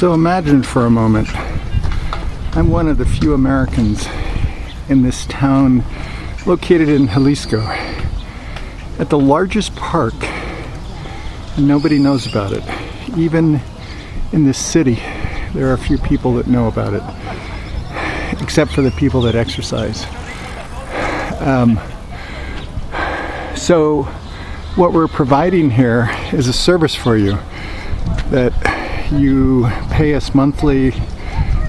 So imagine for a moment, I'm one of the few Americans in this town located in Jalisco at the largest park, and nobody knows about it. Even in this city, there are a few people that know about it, except for the people that exercise. So what we're providing here is a service for you that you pay us monthly,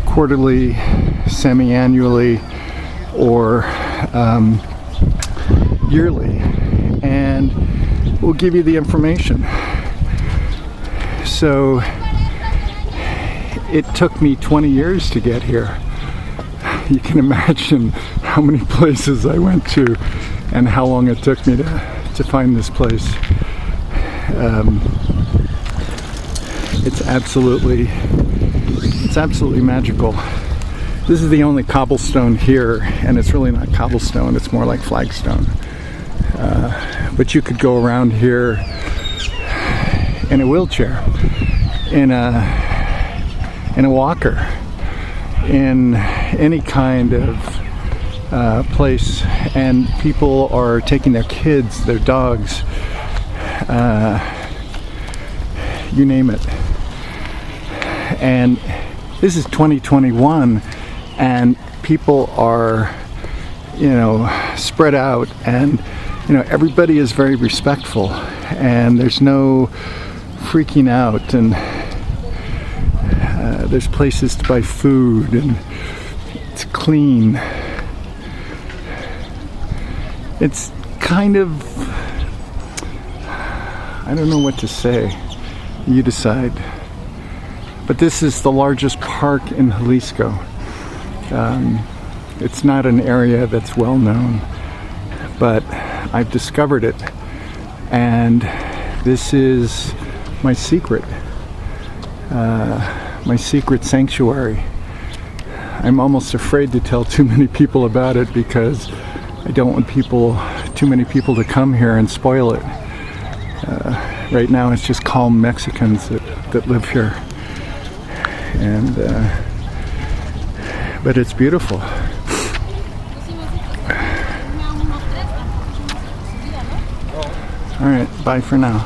quarterly, semi-annually, or yearly, and we'll give you the information. So it took me 20 years to get here. You can imagine how many places I went to and how long it took me to find this place. It's absolutely magical. This is the only cobblestone here, and it's really not cobblestone, it's more like flagstone. But you could go around here in a wheelchair, in a walker, in any kind of place, and people are taking their kids, their dogs, you name it. And this is 2021, and people are, spread out, and everybody is very respectful, and there's no freaking out, and there's places to buy food, and it's clean. It's kind of, I don't know what to say. You decide. But this is the largest park in Jalisco. It's not an area that's well known, but I've discovered it, and this is my secret sanctuary. I'm almost afraid to tell too many people about it because I don't want too many people to come here and spoil it. Right now it's just calm Mexicans that live here, and but it's beautiful. All right, bye for now.